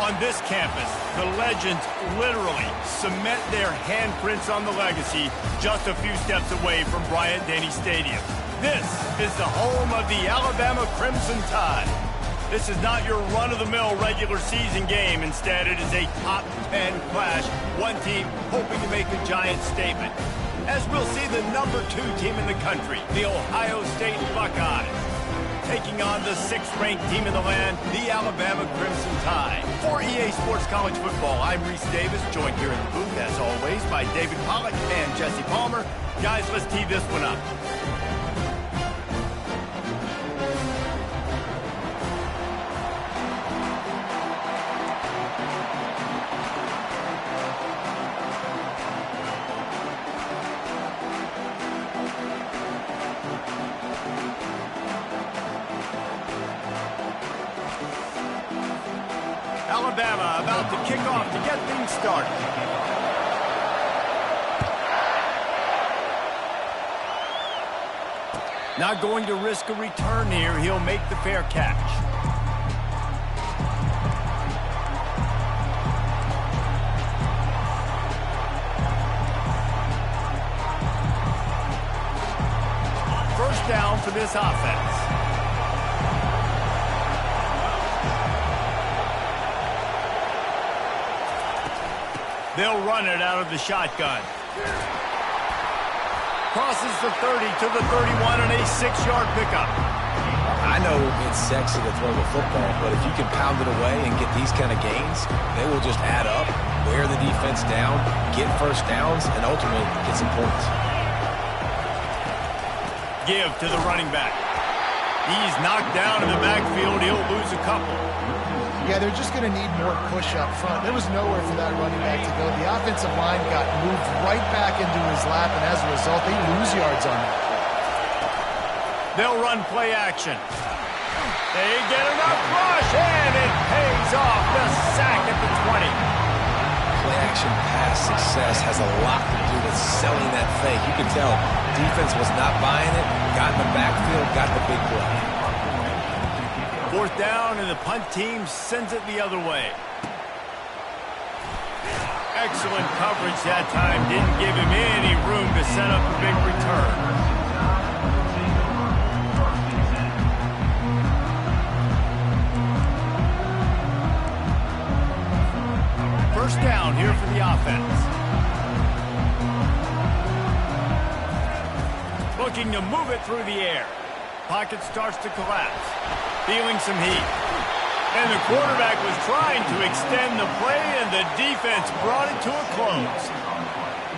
On this campus, the legends literally cement their handprints on the legacy just a few steps away from Bryant-Denny Stadium. This is the home of the Alabama Crimson Tide. This is not your run-of-the-mill regular season game. Instead, it is a top 10 clash, one team hoping to make a giant statement. As we'll see the number 2 team in the country, the Ohio State Buckeyes, taking on the 6th-ranked team in the land, the Alabama Crimson Tide. For EA Sports College Football, I'm Reese Davis, joined here in the booth, as always, by David Pollack and Jesse Palmer. Guys, let's tee this one up. Alabama about to kick off to get things started. Not going to risk a return here. He'll make the fair catch. First down for this offense. They'll run it out of the shotgun. Crosses the 30 to the 31 and a 6-yard pickup. I know it's sexy to throw the football, but if you can pound it away and get these kind of gains, they will just add up, wear the defense down, get first downs, and ultimately get some points. Give to the running back. He's knocked down in the backfield. He'll lose a couple. Yeah, they're just going to need more push up front. There was nowhere for that running back to go. The offensive line got moved right back into his lap, and as a result, they lose yards on that. They'll run play action. They get enough rush, and it pays off. The sack at the 20. Play action pass success has a lot to do with selling that fake. You can tell defense was not buying it, got in the backfield, got the big play. 4th down, and the punt team sends it the other way. Excellent coverage that time. Didn't give him any room to set up a big return. First down here for the offense. Looking to move it through the air. Pocket starts to collapse. Feeling some heat. And the quarterback was trying to extend the play, and the defense brought it to a close.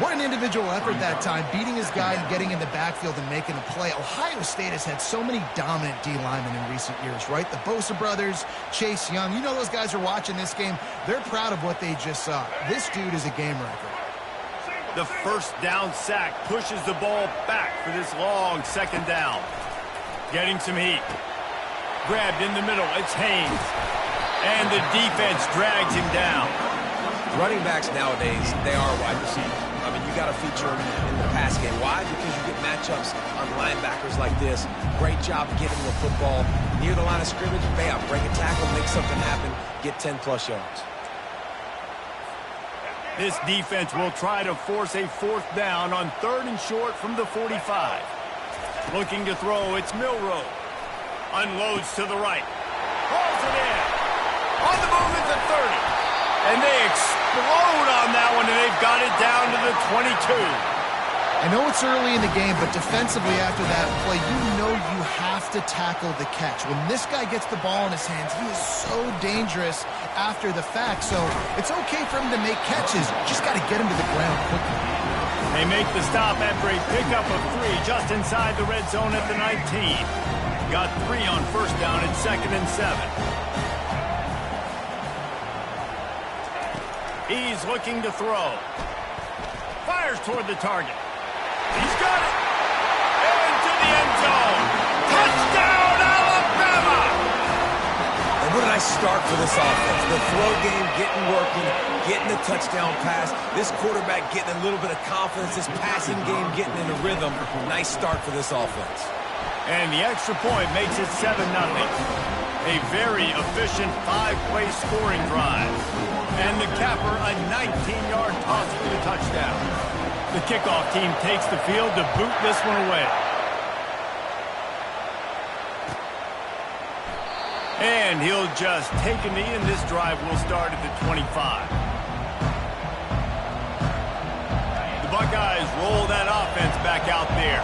What an individual effort that time, beating his guy and getting in the backfield and making a play. Ohio State has had so many dominant D-linemen in recent years, right? The Bosa brothers, Chase Young. You know those guys are watching this game. They're proud of what they just saw. This dude is a game wrecker. The first down sack pushes the ball back for this long 2nd down. Getting some heat. Grabbed in the middle. It's Haynes. And the defense drags him down. Running backs nowadays, they are wide receivers. I mean, you got to feature them in the pass game. Why? Because you get matchups on linebackers like this. Great job getting the football near the line of scrimmage. Bam, break a tackle, make something happen, get 10-plus yards. This defense will try to force a 4th down on 3rd and short from the 45. Looking to throw, it's Milroe. Unloads to the right. Pulls it in. On the move at the 30. And they explode on that one, and they've got it down to the 22. I know it's early in the game, but defensively after that play, you know you have to tackle the catch. When this guy gets the ball in his hands, he is so dangerous after the fact. So it's okay for him to make catches. Just got to get him to the ground quickly. They make the stop after a pickup of 3 just inside the red zone at the 19. Got 3 on first down at 2nd and 7. He's looking to throw. Fires toward the target. He's got it. Into the end zone. Touchdown, Alabama! And what did I start for this offense? The throw game getting working, getting the touchdown pass. This quarterback getting a little bit of confidence. This passing game getting in a rhythm. Nice start for this offense. And the extra point makes it 7-0. A very efficient 5-play scoring drive. And the capper, a 19-yard toss for the touchdown. The kickoff team takes the field to boot this one away. And he'll just take a knee, and this drive will start at the 25. The Buckeyes roll that offense back out there.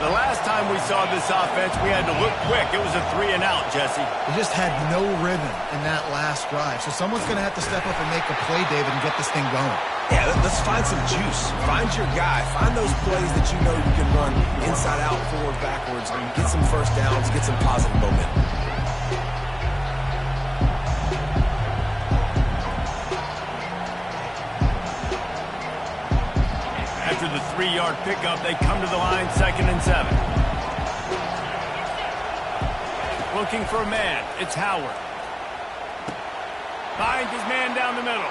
The last time we saw this offense, we had to look quick. It was a 3-and-out, Jesse. They just had no rhythm in that last drive. So someone's going to have to step up and make a play, David, and get this thing going. Yeah, let's find some juice. Find your guy. Find those plays that you know you can run inside out, forward, backwards, and get some first downs, get some positive momentum. After the 3-yard pickup, they come to the line, 2nd and 7. Looking for a man. It's Howard. Finds his man down the middle.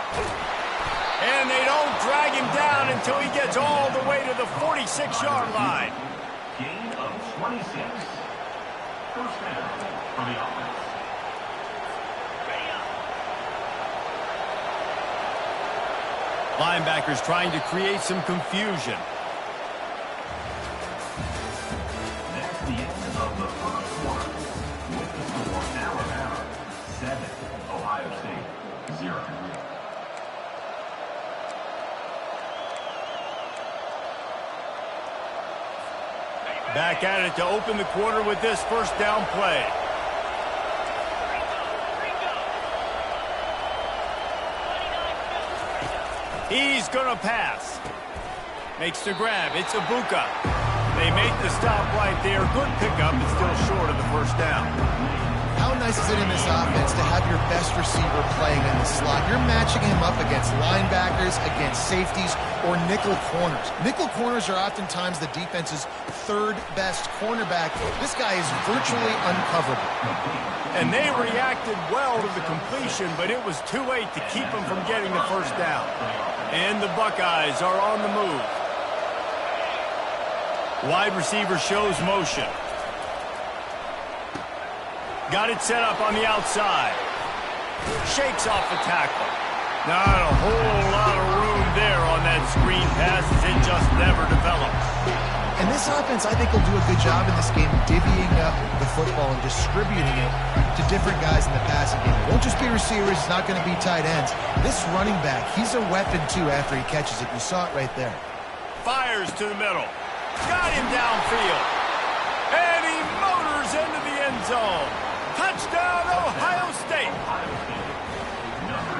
And they don't drag him down until he gets all the way to the 46-yard line. Gain of 26. First down for the offense. Linebackers trying to create some confusion. That's the end of the first quarter. With the score, Alabama 7, Ohio State 0. Back at it to open the quarter with this first down play. He's going to pass. Makes the grab. It's Ibuka. They make the stop right there. Good pickup, but still short of the first down. How nice is it in this offense to have your best receiver playing in the slot? You're matching him up against linebackers, against safeties, or nickel corners. Nickel corners are oftentimes the defense's third best cornerback. This guy is virtually uncoverable. And they reacted well to the completion, but it was too late to keep him from getting the first down. And the Buckeyes are on the move. Wide receiver shows motion. Got it set up on the outside. Shakes off the tackle. Not a whole lot of room there on that screen pass as it just never developed. And this offense, I think, will do a good job in this game divvying up the football and distributing it to different guys in the passing game. It won't just be receivers. It's not going to be tight ends. This running back, he's a weapon, too, after he catches it. You saw it right there. Fires to the middle. Got him downfield. And he motors into the end zone. Touchdown, Ohio State.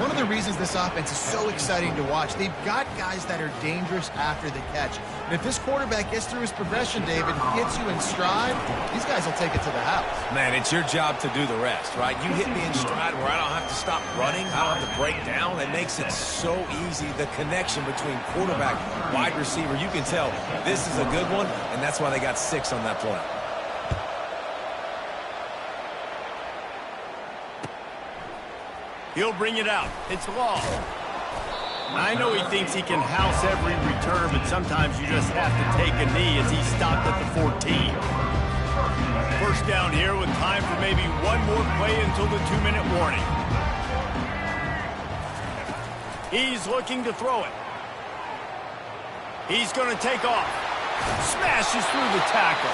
One of the reasons this offense is so exciting to watch, they've got guys that are dangerous after the catch. And if this quarterback gets through his progression, David, hits you in stride, these guys will take it to the house. Man, it's your job to do the rest, right? You hit me in stride where I don't have to stop running. I don't have to break down. It makes it so easy, the connection between quarterback, wide receiver. You can tell this is a good one, and that's why they got 6 on that play. He'll bring it out. It's long. I know he thinks he can house every return, but sometimes you just have to take a knee as he stopped at the 14. First down here with time for maybe one more play until the 2-minute warning. He's looking to throw it. He's going to take off. Smashes through the tackle.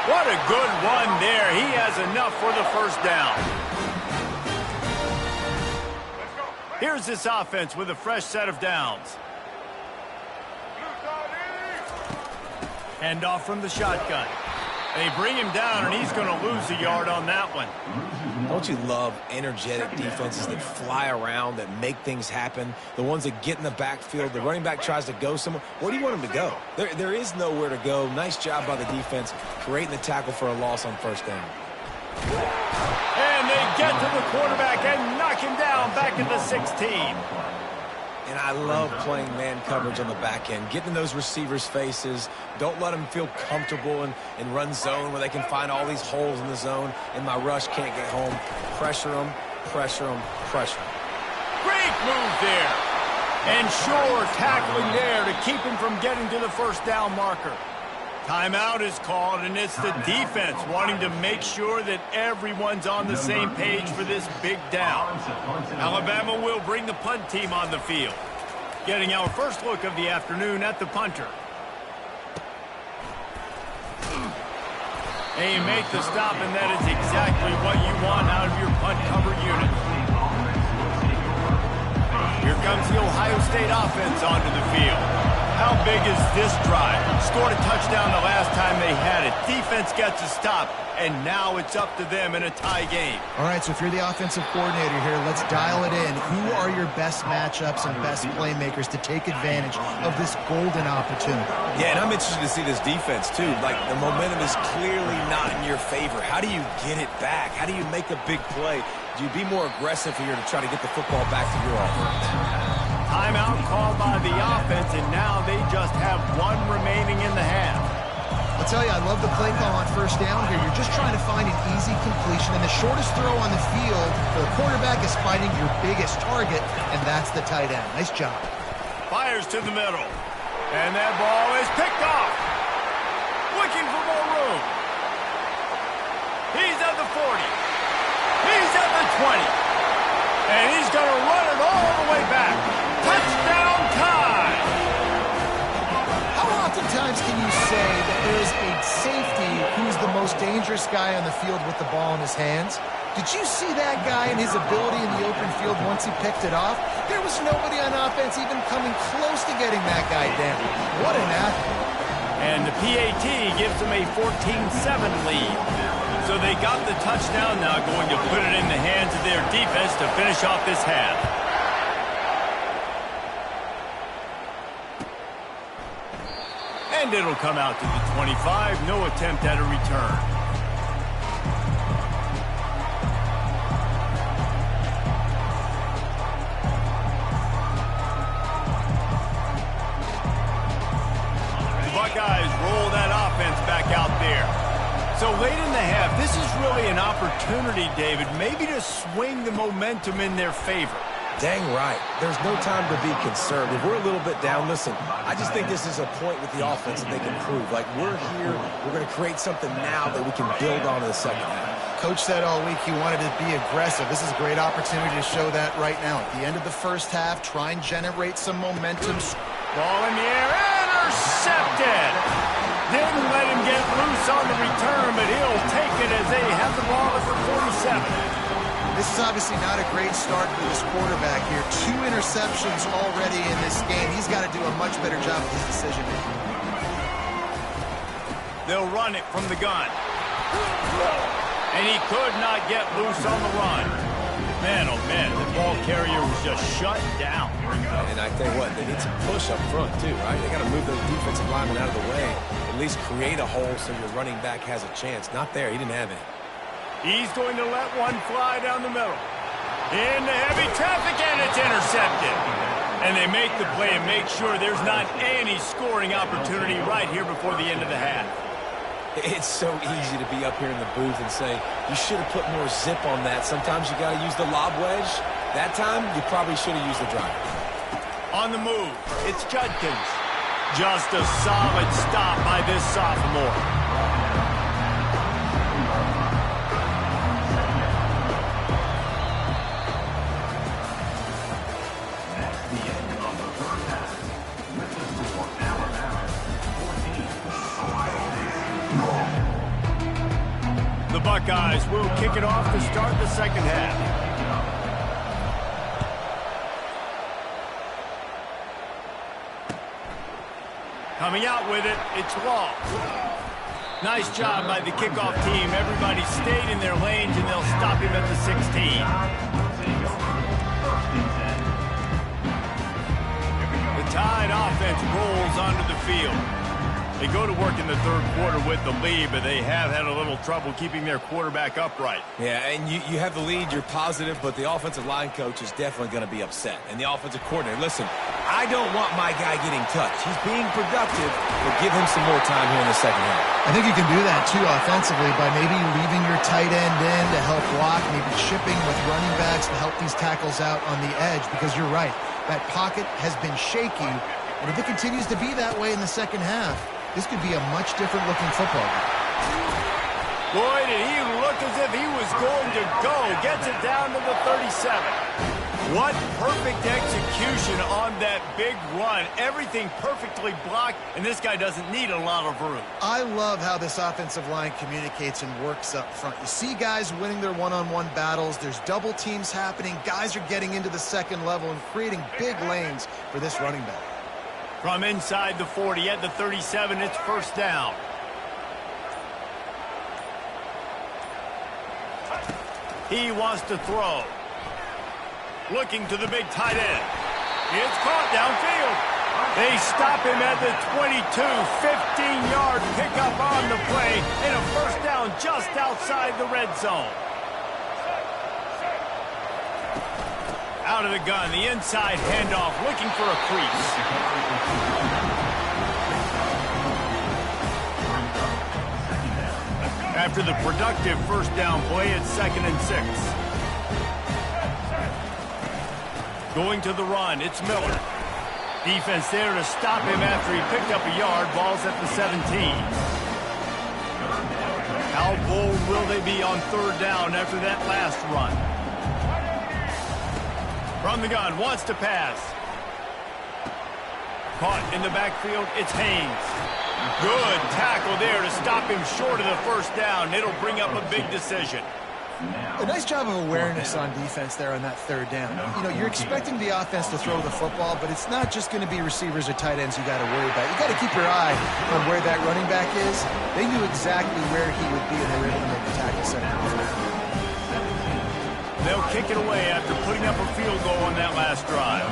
What a good one there. He has enough for the first down. Here's this offense with a fresh set of downs. Hand off from the shotgun. They bring him down, and he's going to lose a yard on that one. Don't you love energetic defenses that fly around, that make things happen? The ones that get in the backfield, the running back tries to go somewhere. Where do you want him to go? There is nowhere to go. Nice job by the defense creating the tackle for a loss on first down. And they get to the quarterback and knock him down back at the 16. And I love playing man coverage on the back end, getting in those receivers' faces. Don't let them feel comfortable and run zone where they can find all these holes in the zone, and my rush can't get home. Pressure them, pressure them, pressure them. Great move there. And sure tackling there to keep him from getting to the first down marker. Timeout is called, and it's the defense wanting to make sure that everyone's on the same page for this big down. Alabama will bring the punt team on the field. Getting our first look of the afternoon at the punter. And you make the stop, and that is exactly what you want out of your punt cover unit. Here comes the Ohio State offense onto the field. How big is this drive? Scored a touchdown the last time they had it. Defense gets a stop, and now it's up to them in a tie game. All right, so if you're the offensive coordinator here, let's dial it in. Who are your best matchups and best playmakers to take advantage of this golden opportunity? Yeah, and I'm interested to see this defense, too. Like, the momentum is clearly not in your favor. How do you get it back? How do you make a big play? Do you be more aggressive here to try to get the football back to your offense? Timeout called by the offense, and now they just have one remaining in the half. I'll tell you, I love the play call on first down here. You're just trying to find an easy completion, and the shortest throw on the field for the quarterback is finding your biggest target, and that's the tight end. Nice job. Fires to the middle, and that ball is picked off. Looking for more room. He's at the 40. He's at the 20. And he's going to run it all the way back. Touchdown time! How oftentimes can you say that there is a safety who's the most dangerous guy on the field with the ball in his hands? Did you see that guy and his ability in the open field once he picked it off? There was nobody on offense even coming close to getting that guy down. What an athlete. And the PAT gives them a 14-7 lead. So they got the touchdown, now going to put it in the hands of their defense to finish off this half. And it'll come out to the 25. No attempt at a return. The Buckeyes roll that offense back out there. So late in the half, this is really an opportunity, David, maybe to swing the momentum in their favor. Dang right. There's no time to be concerned. If we're a little bit down, listen, I just think this is a point with the offense that they can prove. Like, we're here, we're going to create something now that we can build on in the second half. Coach said all week he wanted to be aggressive. This is a great opportunity to show that right now. At the end of the first half, try and generate some momentum. Ball in the air, intercepted! Didn't let him get loose on the return, but he'll take it as they have the ball at the 47. This is obviously not a great start for this quarterback here. 2 interceptions already in this game. He's got to do a much better job with his decision-making. They'll run it from the gun. And he could not get loose on the run. Man, oh man, the ball carrier was just shut down. And I tell you what, they need some push up front too, right? They got to move those defensive linemen out of the way. At least create a hole so your running back has a chance. Not there. He didn't have it. He's going to let one fly down the middle. Into heavy traffic, and it's intercepted. And they make the play and make sure there's not any scoring opportunity right here before the end of the half. It's so easy to be up here in the booth and say, you should have put more zip on that. Sometimes you got to use the lob wedge. That time, you probably should have used the driver. On the move, it's Judkins. Just a solid stop by this sophomore. That's the end of the first half. With the score, Alabama 14, Ohio State. The Buckeyes will kick it off to start the second half. Coming out with it, it's Law. Nice job by the kickoff team. Everybody stayed in their lanes, and they'll stop him at the 16. The Tide offense rolls onto the field. They go to work in the third quarter with the lead, but they have had a little trouble keeping their quarterback upright. Yeah, and you have the lead, you're positive, but the offensive line coach is definitely going to be upset. And the offensive coordinator, listen, I don't want my guy getting touched. He's being productive, but give him some more time here in the second half. I think you can do that, too, offensively, by maybe leaving your tight end in to help block, maybe chipping with running backs to help these tackles out on the edge, because you're right. That pocket has been shaky, and if it continues to be that way in the second half, this could be a much different looking football game. Boy, did he look as if he was going to go. Gets it down to the 37. What perfect execution on that big run. Everything perfectly blocked, and this guy doesn't need a lot of room. I love how this offensive line communicates and works up front. You see guys winning their one-on-one battles. There's double teams happening. Guys are getting into the second level and creating big lanes for this running back. From inside the 40 at the 37, it's first down. He wants to throw. Looking to the big tight end. It's caught downfield. They stop him at the 22. 15-yard pickup on the play and a first down just outside the red zone. Out of the gun, the inside handoff, looking for a crease. After the productive first down play, it's 2nd and 6. Going to the run, it's Miller. Defense there to stop him after he picked up a yard. Ball's at the 17. How bold will they be on third down after that last run? From the gun, wants to pass. Caught in the backfield, it's Haynes. Good tackle there to stop him short of the first down. It'll bring up a big decision. A nice job of awareness on defense there on that third down. You know, you're expecting the offense to throw the football, but it's not just going to be receivers or tight ends you got to worry about. You got to keep your eye on where that running back is. They knew exactly where he would be, and they were able to make the tackle second. They'll kick it away after putting up a field goal on that last drive.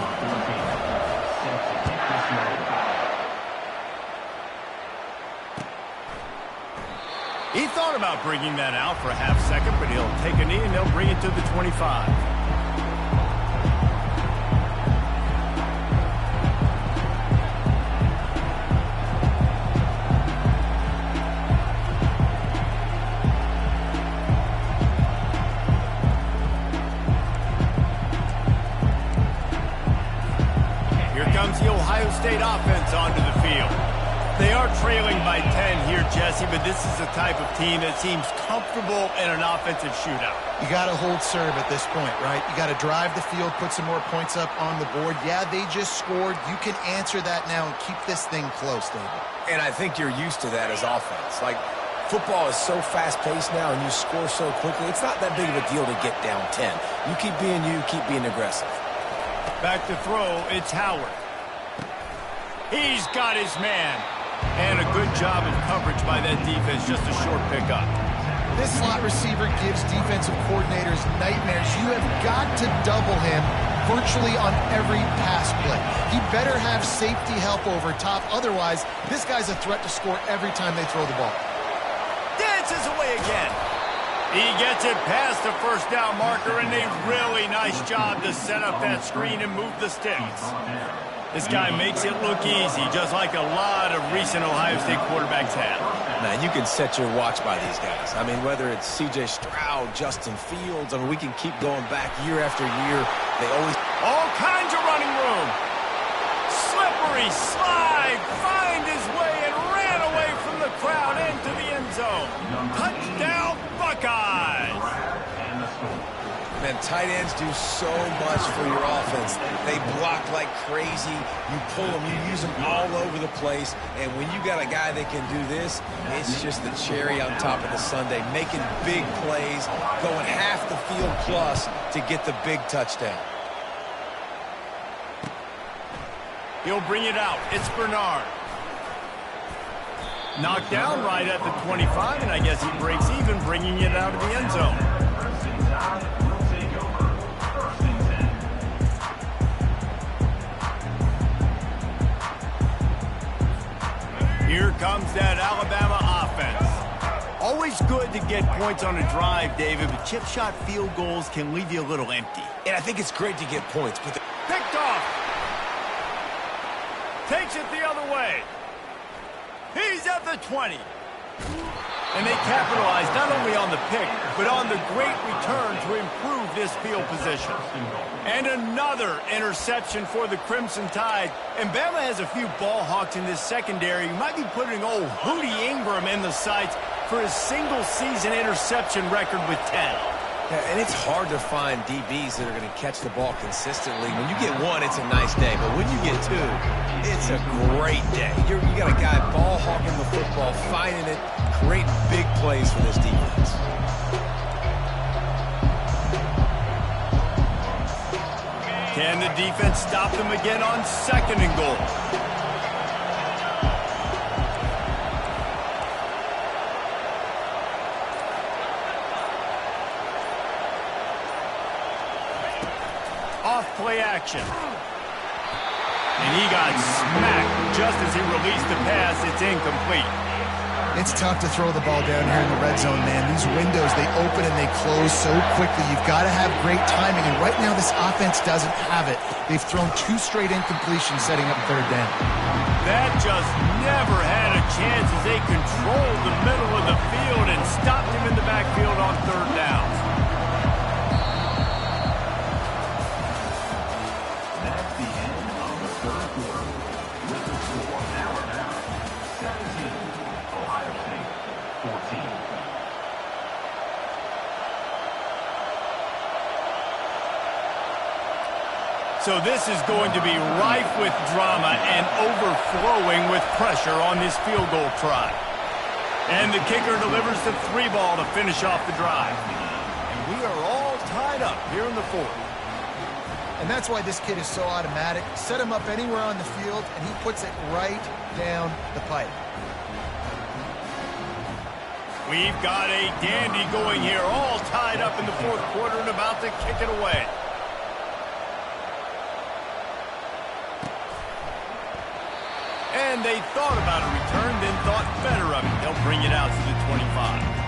He thought about bringing that out for a half second, but he'll take a knee and they'll bring it to the 25. Here comes the Ohio State offense onto the field. They are trailing by 10 here, Jesse, but this is the type of team that seems comfortable in an offensive shootout. You got to hold serve at this point, right? You got to drive the field, put some more points up on the board. Yeah, they just scored. You can answer that now and keep this thing close, David. And I think you're used to that as offense. Like, football is so fast-paced now and you score so quickly, it's not that big of a deal to get down 10. You keep being you, keep being aggressive. Back to throw, it's Howard. He's got his man. And a good job of coverage by that defense, just a short pickup. This slot receiver gives defensive coordinators nightmares. You have got to double him virtually on every pass play. He better have safety help over top. Otherwise, this guy's a threat to score every time they throw the ball. Dances away again. He gets it past the first down marker, and a really nice job to set up that screen and move the sticks. This guy makes it look easy, just like a lot of recent Ohio State quarterbacks have. Man, you can set your watch by these guys. I mean, whether it's C.J. Stroud, Justin Fields, I mean, we can keep going back year after year. They always... All kinds of running room. Slippery slide, find his way and ran away from the crowd into the end zone. Touchdown, Buckeyes. Man, tight ends do so much for your offense. They block like crazy. You pull them, you use them all over the place. And when you got a guy that can do this, it's just the cherry on top of the sundae, making big plays, going half the field plus to get the big touchdown. He'll bring it out. It's Bernard. Knocked down right at the 25, and I guess he breaks even, bringing it out of the end zone. Here comes that Alabama offense. Always good to get points on a drive, David, but chip shot field goals can leave you a little empty. And I think it's great to get points, but... Picked off. Takes it the other way. He's at the 20. And they capitalized not only on the pick, but on the great return to improve this field position. And another interception for the Crimson Tide. And Bama has a few ball hawks in this secondary. You might be putting old Hootie Ingram in the sights for his single-season interception record with 10. Yeah, and it's hard to find DBs that are going to catch the ball consistently. When you get one, it's a nice day. But when you get two, it's a great day. You got a guy ball hawking the football, finding it, creating big plays for this defense. Can the defense stop them again on 2nd and goal? Off-play action. And he got smacked just as he released the pass. It's incomplete. It's tough to throw the ball down here in the red zone, man. These windows, they open and they close so quickly. You've got to have great timing, and right now this offense doesn't have it. They've thrown 2 straight incompletions setting up 3rd down. That just never had a chance as they controlled the middle of the field and stopped him in the backfield on 3rd down. That's the end of the 3rd quarter. With the score now 17, Ohio State 14. So this is going to be rife with drama and overflowing with pressure on this field goal try. And the kicker delivers the 3 ball to finish off the drive. And we are all tied up here in the 4th. And that's why this kid is so automatic. Set him up anywhere on the field, and he puts it right down the pipe. We've got a dandy going here, all tied up in the 4th quarter and about to kick it away. And they thought about a return, then thought better of it. They'll bring it out to the 25.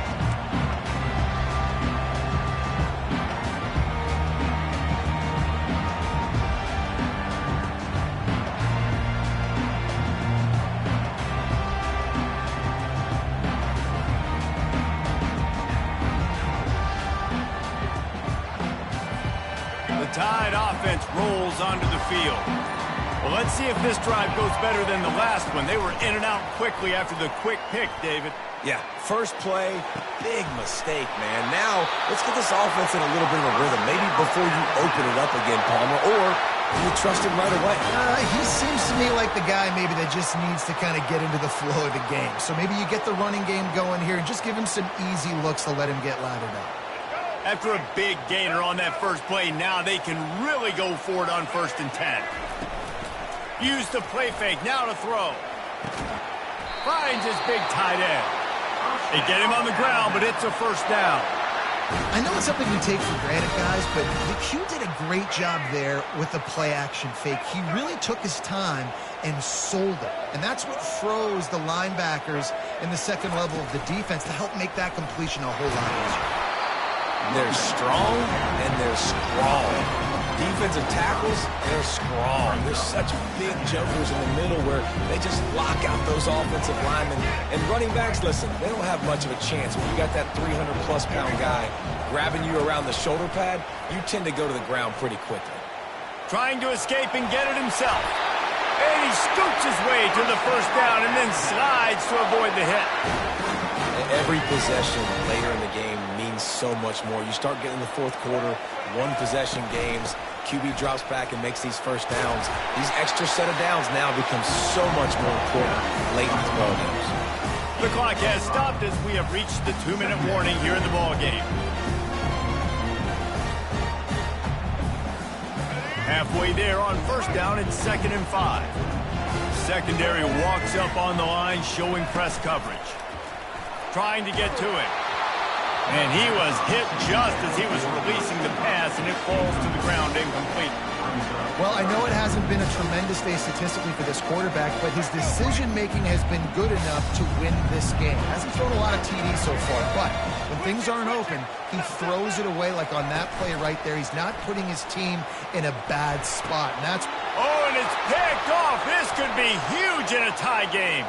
The Tide offense rolls onto the field. Well, let's see if this drive goes better than the last one. They were in and out quickly after the quick pick, David. Yeah, first play, big mistake, man. Now, let's get this offense in a little bit of a rhythm. Maybe before you open it up again, Palmer, or you trust him right away. He seems to me like the guy maybe that just needs to kind of get into the flow of the game. So maybe you get the running game going here and just give him some easy looks to let him get lathered up. After a big gainer on that first play, now they can really go for it on 1st and 10. Use the play fake, now to throw. Finds his big tight end. They get him on the ground, but it's a 1st down. I know it's something we take for granted, guys, but the Q did a great job there with the play-action fake. He really took his time and sold it. And that's what froze the linebackers in the 2nd level of the defense to help make that completion a whole lot easier. They're strong and they're strong. Defensive tackles, they're strong. They're such big jumpers in the middle where they just lock out those offensive linemen. And running backs, listen, they don't have much of a chance. When you got that 300-plus pound guy grabbing you around the shoulder pad, you tend to go to the ground pretty quickly. Trying to escape and get it himself. And he scoots his way to the 1st down and then slides to avoid the hit. Every possession later in the game means so much more. You start getting the 4th quarter, 1-possession games, QB drops back and makes these 1st downs. These extra set of downs now become so much more important late in the ball games. The clock has stopped as we have reached the 2-minute warning here in the ball game. Halfway there on 1st down, it's 2nd and 5. Secondary walks up on the line, showing press coverage. Trying to get to it. And he was hit just as he was releasing the pass, and it falls to the ground incomplete. Well, I know it hasn't been a tremendous day statistically for this quarterback, but his decision-making has been good enough to win this game. Hasn't thrown a lot of TDs so far, but when things aren't open, he throws it away like on that play right there. He's not putting his team in a bad spot, and that's... Oh, and it's picked off. This could be huge in a tie game.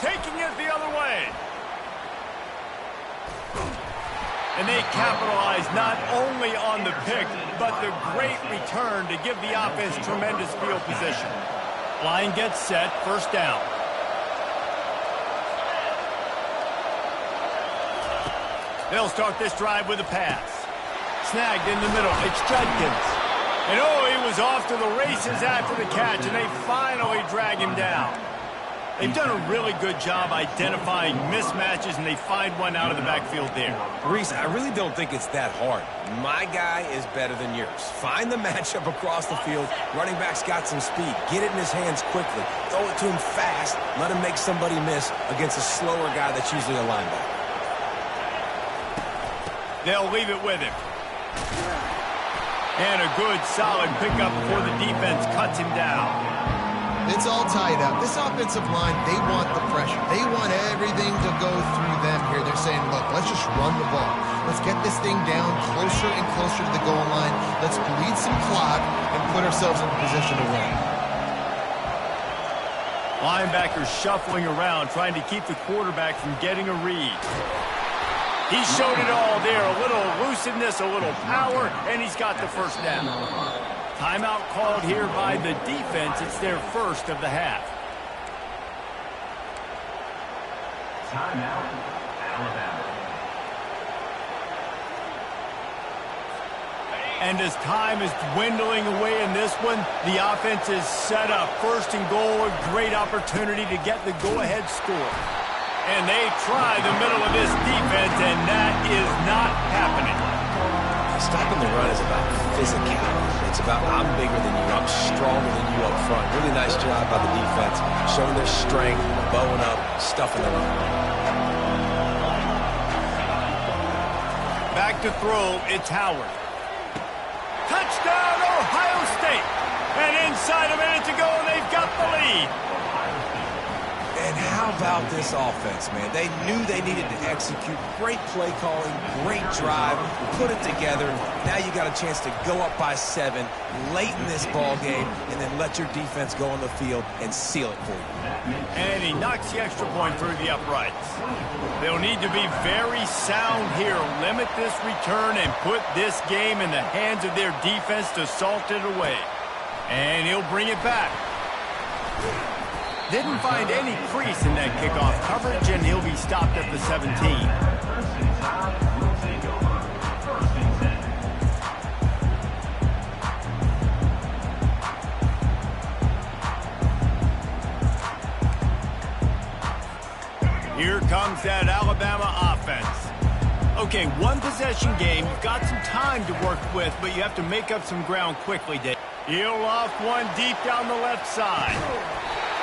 Taking it the other way. And they capitalize not only on the pick, but the great return to give the offense tremendous field position. Line gets set, first down. They'll start this drive with a pass. Snagged in the middle, it's Judkins. And oh, he was off to the races after the catch, and they finally drag him down. They've done a really good job identifying mismatches, and they find one out of the backfield there. Reese, I really don't think it's that hard. My guy is better than yours. Find the matchup across the field. Running back's got some speed. Get it in his hands quickly. Throw it to him fast. Let him make somebody miss against a slower guy that's usually a linebacker. They'll leave it with him. And a good, solid pickup before the defense cuts him down. It's all tied up. This offensive line, they want the pressure. They want everything to go through them here. They're saying, look, let's just run the ball. Let's get this thing down closer and closer to the goal line. Let's bleed some clock and put ourselves in a position to win. Linebackers shuffling around, trying to keep the quarterback from getting a read. He showed it all there. A little elusiveness, a little power, and he's got the first down. Timeout called here by the defense. It's their first of the half. Timeout, Alabama. And as time is dwindling away in this one, the offense is set up. First and goal, a great opportunity to get the go-ahead score. And they try the middle of this defense, and that is not happening. Stopping the run is about physicality. It's about I'm bigger than you, I'm stronger than you up front. Really nice job by the defense, showing their strength, bowing up, stuffing the run. Back to throw, it's Howard. Touchdown, Ohio State! And inside a minute to go, and they've got the lead. And how about this offense, man? They knew they needed to execute. Great play calling, great drive, put it together. Now you got a chance to go up by 7 late in this ball game and then let your defense go on the field and seal it for you. And he knocks the extra point through the uprights. They'll need to be very sound here. Limit this return and put this game in the hands of their defense to salt it away. And he'll bring it back. Didn't find any crease in that kickoff coverage, and he'll be stopped at the 17. Here comes that Alabama offense. Okay, one possession game. You've got some time to work with, but you have to make up some ground quickly, Dave. He'll off one deep down the left side.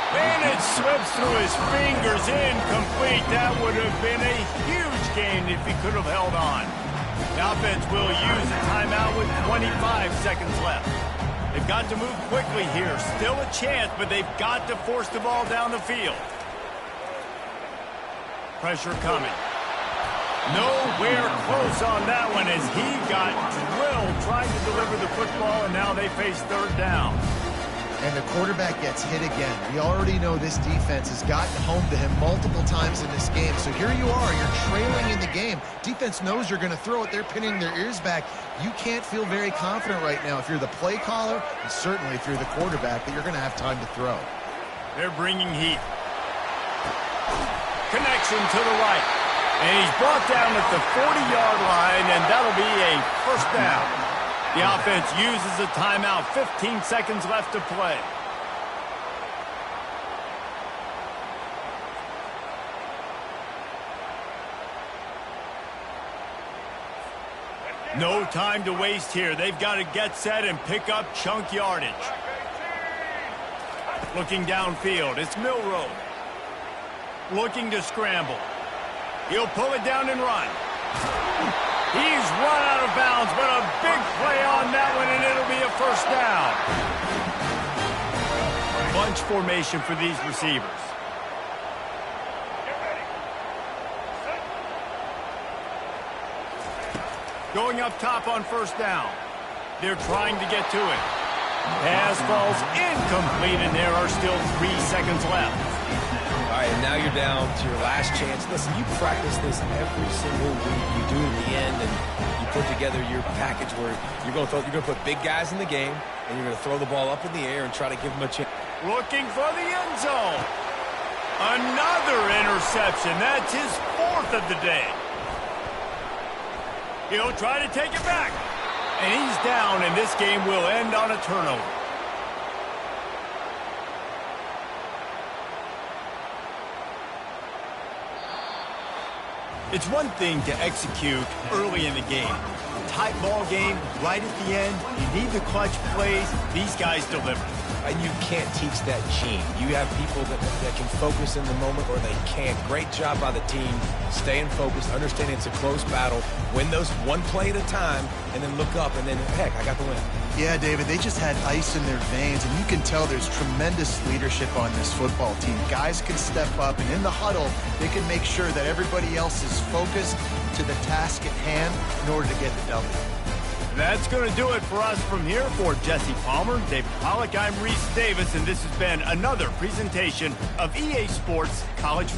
And it slips through his fingers, incomplete. That would have been a huge gain if he could have held on. The offense will use a timeout with 25 seconds left. They've got to move quickly here. Still a chance, but they've got to force the ball down the field. Pressure coming. Nowhere close on that one as he got drilled trying to deliver the football, and now they face third down. And the quarterback gets hit again. We already know this defense has gotten home to him multiple times in this game. So here you are, you're trailing in the game. Defense knows you're going to throw it. They're pinning their ears back. You can't feel very confident right now if you're the play caller, and certainly if you're the quarterback, that you're going to have time to throw. They're bringing heat. Connection to the right. And he's brought down at the 40-yard line, and that'll be a first down. The offense uses a timeout. 15 seconds left to play. No time to waste here. They've got to get set and pick up chunk yardage. Looking downfield, it's Milroe. Looking to scramble. He'll pull it down and run. He's run out of bounds, but a big play on that one, and it'll be a first down. Bunch formation for these receivers. Going up top on first down. They're trying to get to it. Pass falls incomplete, and there are still 3 seconds left. right, and now you're down to your last chance. Listen, you practice this every single week. You do it at the end, and you put together your package where you're going to put big guys in the game, and you're going to throw the ball up in the air and try to give them a chance. Looking for the end zone. Another interception. That's his 4th of the day. He'll try to take it back. And he's down, and this game will end on a turnover. It's one thing to execute early in the game. Tight ball game, right at the end. You need the clutch plays. These guys deliver. And you can't teach that gene. You have people that can focus in the moment or they can't. Great job by the team, staying focused, understanding it's a close battle, win those one play at a time, and then look up, and then, heck, I got the win. Yeah, David, they just had ice in their veins, and you can tell there's tremendous leadership on this football team. Guys can step up, and in the huddle, they can make sure that everybody else is focused to the task at hand in order to get the W. That's going to do it for us from here. For Jesse Palmer, David Pollack, I'm Reese Davis, and this has been another presentation of EA Sports College.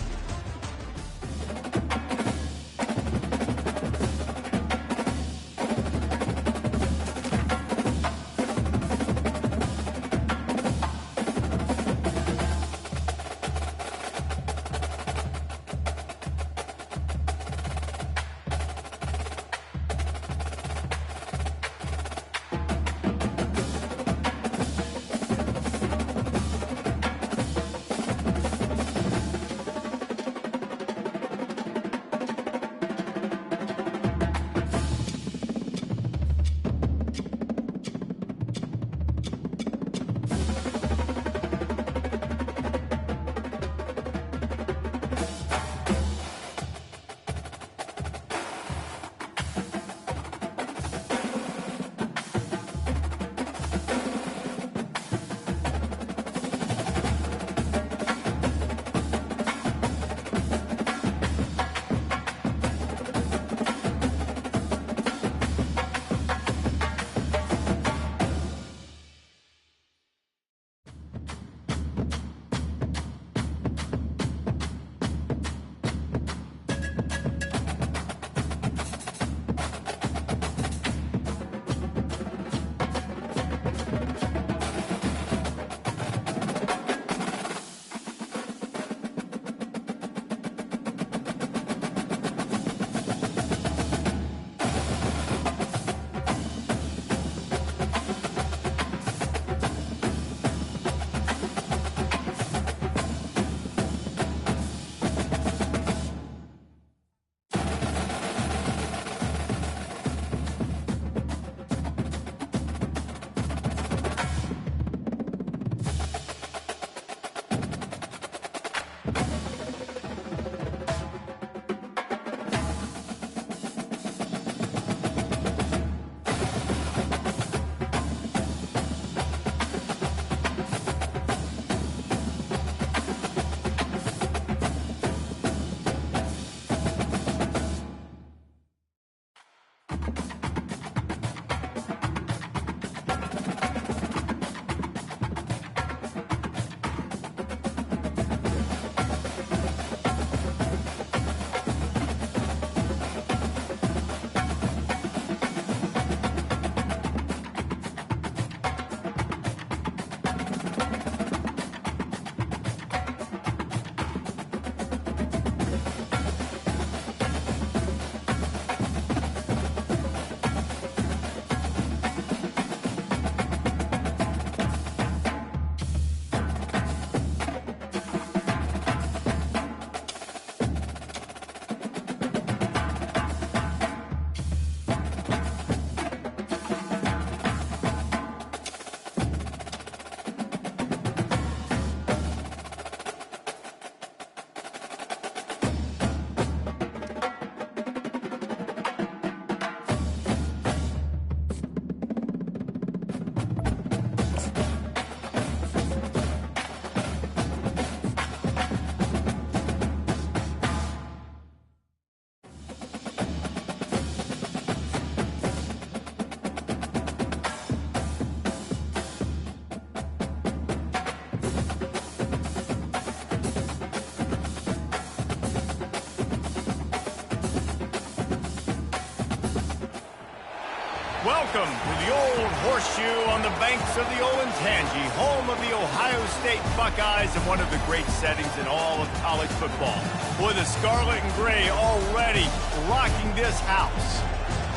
Welcome to the old horseshoe on the banks of the Olentangy, home of the Ohio State Buckeyes and one of the great settings in all of college football. With the scarlet and gray already rocking this house.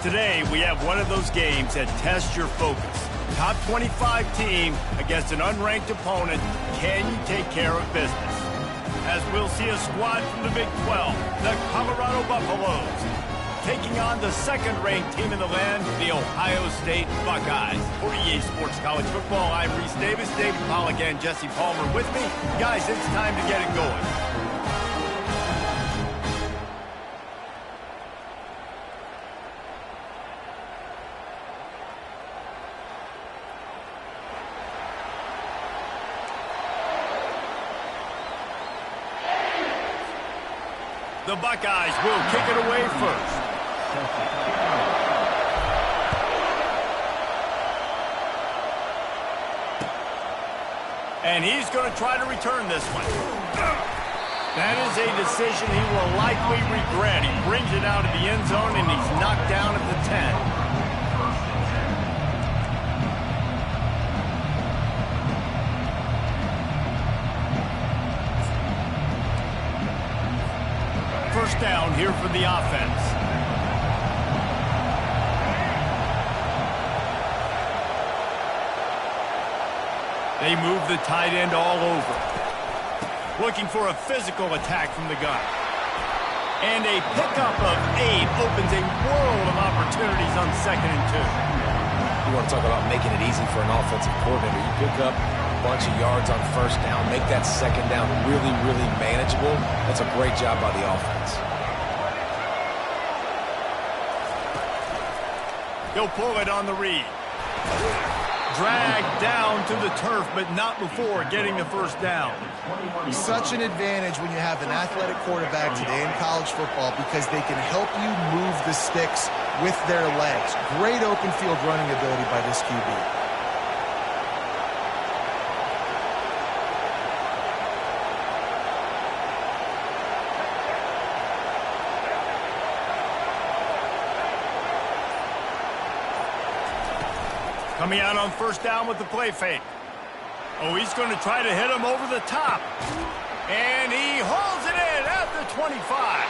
Today, we have one of those games that tests your focus. Top 25 team against an unranked opponent. Can you take care of business? As we'll see a squad from the Big 12, the Colorado Buffaloes, taking on the second-ranked team in the land, the Ohio State Buckeyes. For EA Sports College Football, I'm Reese Davis, David Pollack, and Jesse Palmer with me. Guys, it's time to get it going. The Buckeyes will kick it away first. And he's going to try to return this one. That is a decision he will likely regret. He brings it out of the end zone, and he's knocked down at the 10. First down here for the offense. They move the tight end all over. Looking for a physical attack from the gun. And a pickup of 8 opens a world of opportunities on 2nd and 2. You want to talk about making it easy for an offensive coordinator. You pick up a bunch of yards on first down, make that second down really, really manageable. That's a great job by the offense. He'll pull it on the read. Dragged down to the turf, but not before getting the first down. Such an advantage when you have an athletic quarterback today in college football because they can help you move the sticks with their legs. Great open field running ability by this QB. Coming out on first down with the play fake. Oh, he's going to try to hit him over the top. And he hauls it in at the 25.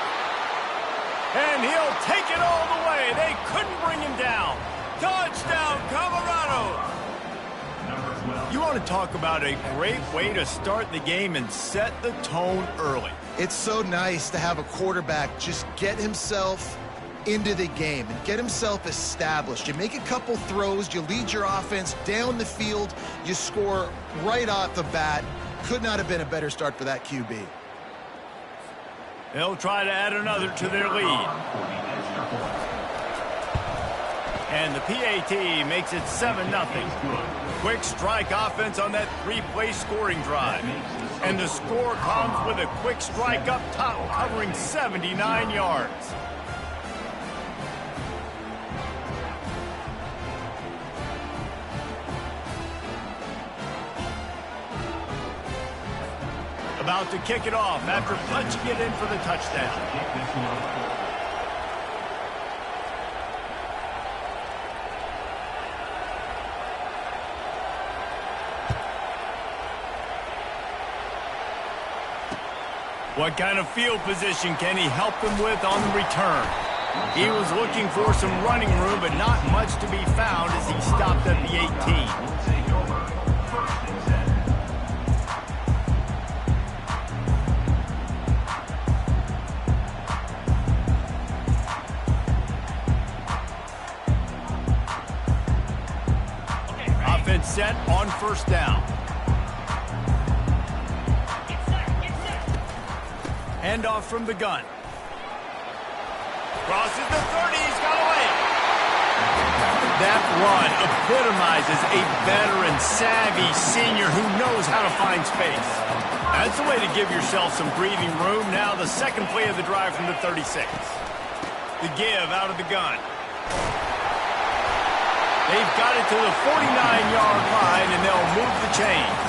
And he'll take it all the way. They couldn't bring him down. Touchdown, Colorado. You want to talk about a great way to start the game and set the tone early. It's so nice to have a quarterback just get himself into the game and get himself established. You make a couple throws, you lead your offense down the field, you score right off the bat. Could not have been a better start for that QB. They'll try to add another to their lead. And the PAT makes it 7-0. Quick strike offense on that 3-play scoring drive. And the score comes with a quick strike up top covering 79 yards. About to kick it off after punching it in for the touchdown. What kind of field position can he help them with on the return? He was looking for some running room, but not much to be found as he stopped at the 18. Set on first down. Handoff from the gun. Crosses the 30, he's got away. That run epitomizes a veteran, savvy senior who knows how to find space. That's the way to give yourself some breathing room. Now the second play of the drive from the 36. The give out of the gun. They've got it to the 49-yard line, and they'll move the chains.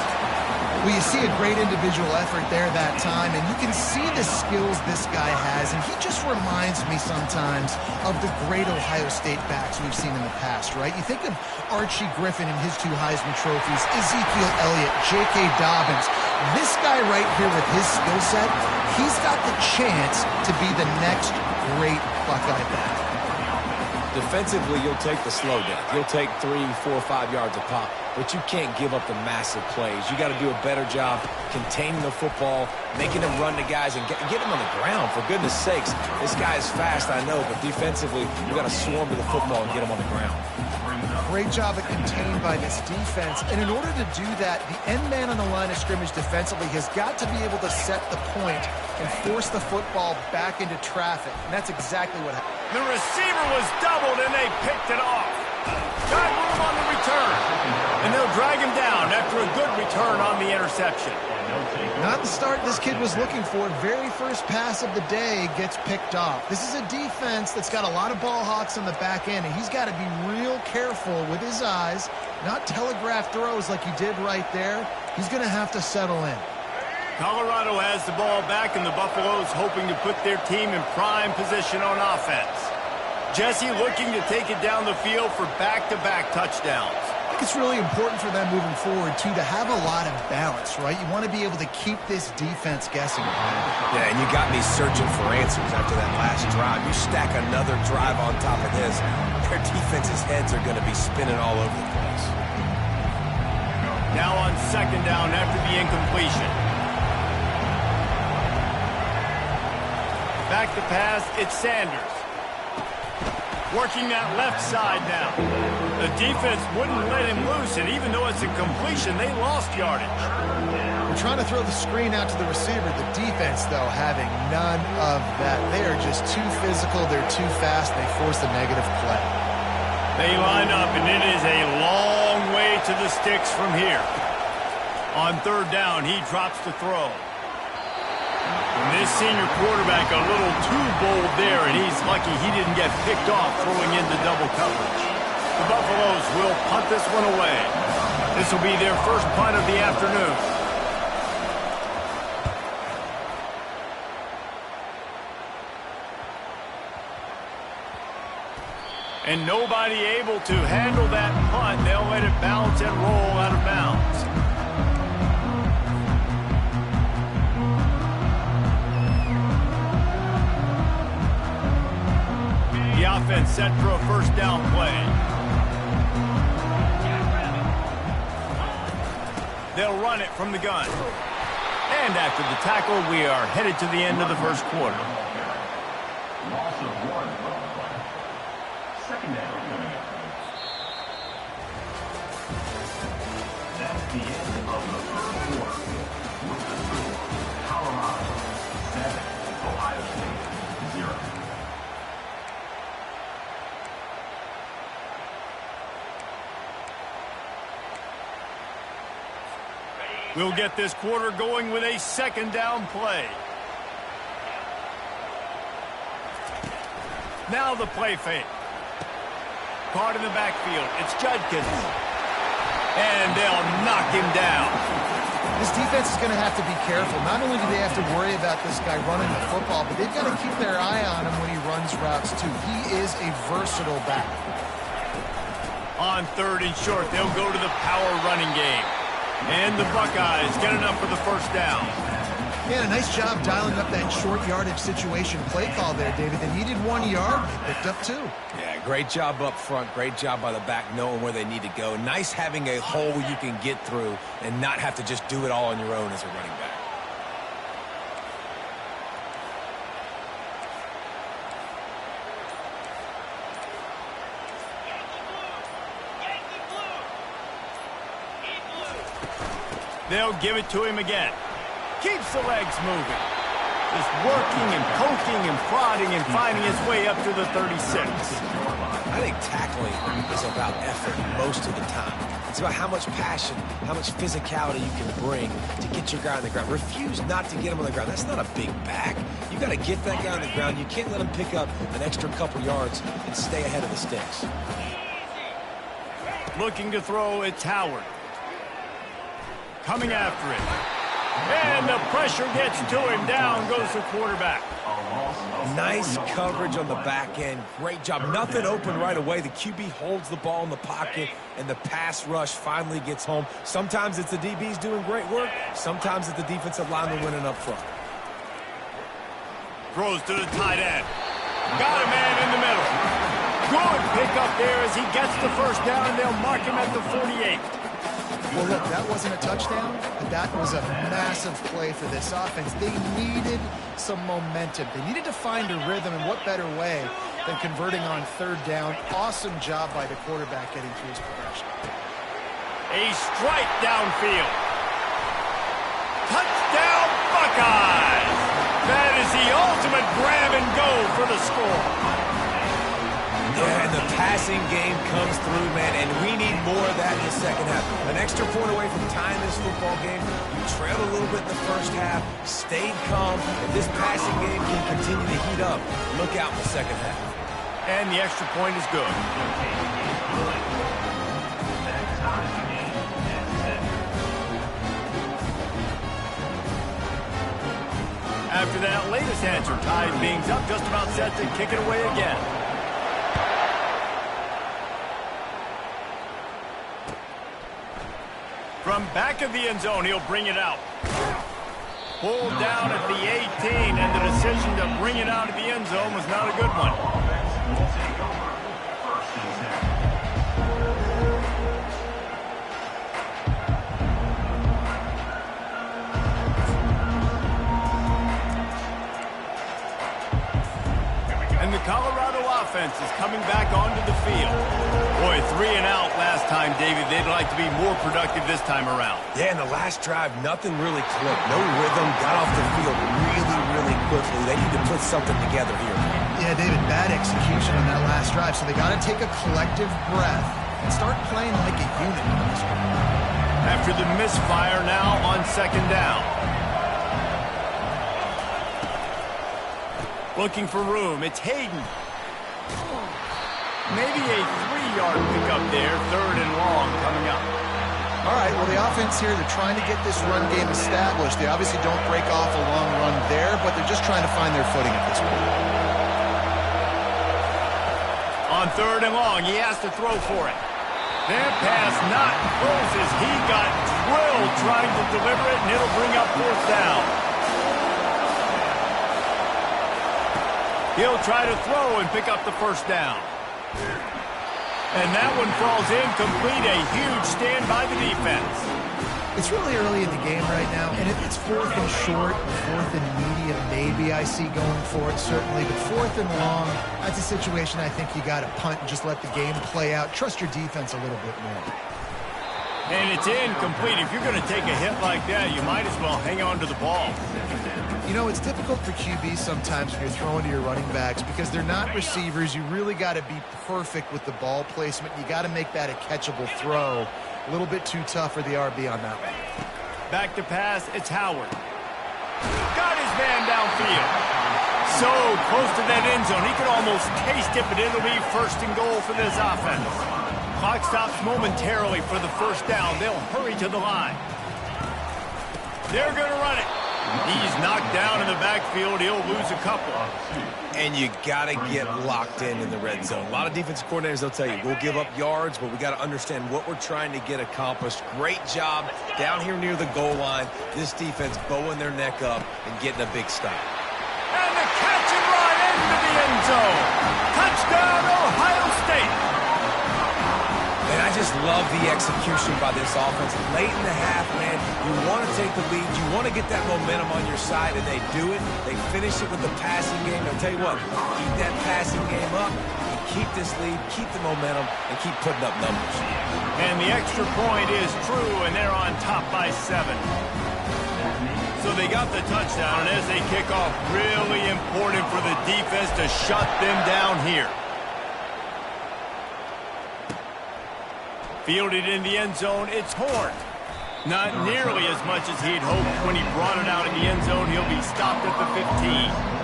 Well, you see a great individual effort there that time, and you can see the skills this guy has, and he just reminds me sometimes of the great Ohio State backs we've seen in the past, right? You think of Archie Griffin and his 2 Heisman trophies, Ezekiel Elliott, J.K. Dobbins. This guy right here with his skill set, he's got the chance to be the next great Buckeye back. Defensively, you'll take the slow down. You'll take 3, 4, 5 yards a pop, but you can't give up the massive plays. You got to do a better job containing the football, making them run to guys, and get them on the ground. For goodness sakes, this guy is fast, I know, but defensively, you got to swarm to the football and get him on the ground. Great job at containing by this defense, and in order to do that, the end man on the line of scrimmage defensively has got to be able to set the point and force the football back into traffic, and that's exactly what happened. The receiver was doubled, and they picked it off. Got room on the return, and they'll drag him down after a good return on the interception. Not the start this kid was looking for. Very first pass of the day gets picked off. This is a defense that's got a lot of ball hawks on the back end, and he's got to be real careful with his eyes, not telegraph throws like he did right there. He's going to have to settle in. Colorado has the ball back, and the Buffaloes hoping to put their team in prime position on offense. Jesse looking to take it down the field for back-to-back touchdowns. I think it's really important for them moving forward, too, to have a lot of balance, right? You want to be able to keep this defense guessing. Yeah, and you got me searching for answers after that last drive. You stack another drive on top of this, their defense's heads are going to be spinning all over the place. Now on 2nd down after the incompletion. Back to pass, it's Sanders. Working that left side now. The defense wouldn't let him loose, and even though it's a completion, they lost yardage. We're trying to throw the screen out to the receiver. The defense, though, having none of that. They are just too physical. They're too fast. They force a negative play. They line up, and it is a long way to the sticks from here. On 3rd down, he drops the throw. And this senior quarterback a little too bold there, and he's lucky he didn't get picked off throwing into double coverage. The Buffaloes will punt this one away. This will be their first punt of the afternoon. And nobody able to handle that punt. They'll let it bounce and roll out of bounds. The offense set for a 1st down play. They'll run it from the gun. And after the tackle, we are headed to the end of the 1st quarter. Loss of 1 play. 2nd down coming up. That's the end of the 1st quarter. With the score, Colorado 7, Ohio State 0. We'll get this quarter going with a 2nd down play. Now the play fake. Caught in the backfield. It's Judkins. And they'll knock him down. This defense is going to have to be careful. Not only do they have to worry about this guy running the football, but they've got to keep their eye on him when he runs routes, too. He is a versatile back. On 3rd and short, they'll go to the power running game. And the Buckeyes get enough for the 1st down. Yeah, a nice job dialing up that short yardage situation play call there, David. They needed 1 yard. They picked up 2. Yeah, great job up front. Great job by the back knowing where they need to go. Nice having a hole you can get through and not have to just do it all on your own as a running back. They'll give it to him again. Keeps the legs moving. Just working and poking and prodding and finding his way up to the 36. I think tackling is about effort most of the time. It's about how much passion, how much physicality you can bring to get your guy on the ground. Refuse not to get him on the ground. That's not a big back. You got to get that guy on the ground. You can't let him pick up an extra couple yards and stay ahead of the sticks. Looking to throw, it's Howard. coming after it. And the pressure gets to him. Down goes the quarterback. Nice coverage on the back end. Great job. Nothing open right away. The QB holds the ball in the pocket, and the pass rush finally gets home. Sometimes it's the DBs doing great work. Sometimes it's the defensive lineman winning up front. Throws to the tight end. Got a man in the middle. Good pickup there as he gets the first down, and they'll mark him at the 48. Well, look, that wasn't a touchdown, but that was a massive play for this offense. They needed some momentum. They needed to find a rhythm, and what better way than converting on third down. Awesome job by the quarterback getting through his progression. A strike downfield. Touchdown, Buckeyes! That is the ultimate grab and go for the score. Yeah, and the passing game comes through, man, and we need more of that in the second half. An extra point away from tying this football game. You trailed a little bit in the first half, stayed calm. If this passing game can continue to heat up, look out in the second half. And the extra point is good. After that latest answer, tied things up, just about set to kick it away again. From back of the end zone, he'll bring it out. Pulled down at the 18, and the decision to bring it out of the end zone was not a good one. And the Colorado offense is coming back onto the field. Boy, 3 and out last time, David. They'd like to be more productive this time around. Yeah, in the last drive, nothing really clicked. No rhythm, got off the field really quickly. They need to put something together here. Yeah, David, bad execution on that last drive, so they got to take a collective breath and start playing like a unit. After the misfire, now on second down. Looking for room. It's Hayden. Maybe a 3-yard pickup there. Third and long coming up. All right, well, the offense here, they're trying to get this run game established. They obviously don't break off a long run there, but they're just trying to find their footing at this point. On third and long, he has to throw for it. That pass not close as he got drilled trying to deliver it, and it'll bring up fourth down. He'll try to throw and pick up the first down. And that one falls incomplete. A huge stand by the defense. It's really early in the game right now, and if it's fourth and short, fourth and medium, maybe I see going for it, certainly. But fourth and long, that's a situation I think you got to punt and just let the game play out. Trust your defense a little bit more. And it's incomplete. If you're going to take a hit like that, you might as well hang on to the ball. You know, it's difficult for QBs sometimes when you're throwing to your running backs because they're not receivers. You really got to be perfect with the ball placement. You got to make that a catchable throw. A little bit too tough for the RB on that one. Back to pass, it's Howard. Got his man downfield. So close to that end zone. He could almost taste it, but it'll be first and goal for this offense. Clock stops momentarily for the first down. They'll hurry to the line. They're going to run it. He's knocked down in the backfield. He'll lose a couple. And you got to get locked in the red zone. A lot of defensive coordinators, they'll tell you, we'll give up yards, but we got to understand what we're trying to get accomplished. Great job down here near the goal line. This defense bowing their neck up and getting a big stop. And the catch and run into the end zone. Touchdown, Ohio State. And I just love the execution by this offense. Late in the half, man, you want to take the lead. You want to get that momentum on your side, and they do it. They finish it with the passing game. I'll tell you what, keep that passing game up, and keep this lead, keep the momentum, and keep putting up numbers. And the extra point is true, and they're on top by 7. So they got the touchdown, and as they kick off, really important for the defense to shut them down here. Fielded in the end zone, it's Horn. Not nearly as much as he'd hoped when he brought it out in the end zone. He'll be stopped at the 15.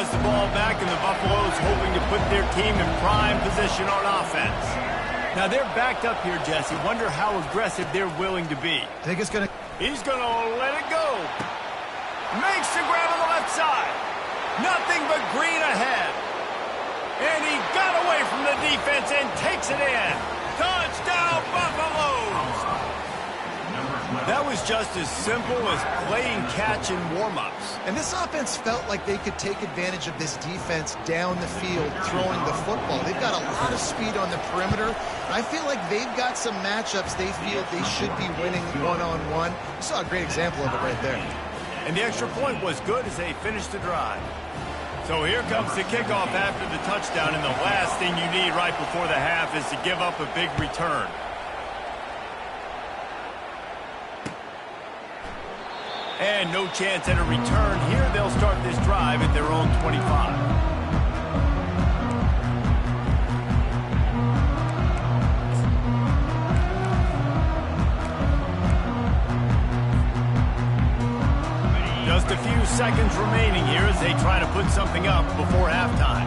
has the ball back, and the Buffaloes hoping to put their team in prime position on offense. Now they're backed up here, Jesse. Wonder how aggressive they're willing to be. I think it's going to... He's going to let it go. Makes the grab on the left side. Nothing but green ahead. And he got away from the defense and takes it in. Touchdown, Buffaloes! That was just as simple as playing catch in warm-ups. And this offense felt like they could take advantage of this defense down the field throwing the football. They've got a lot of speed on the perimeter. And I feel like they've got some matchups they feel they should be winning one-on-one. You saw a great example of it right there. And the extra point was good as they finished the drive. So here comes the kickoff after the touchdown, and the last thing you need right before the half is to give up a big return. And no chance at a return here. They'll start this drive at their own 25. Just a few seconds remaining here as they try to put something up before halftime.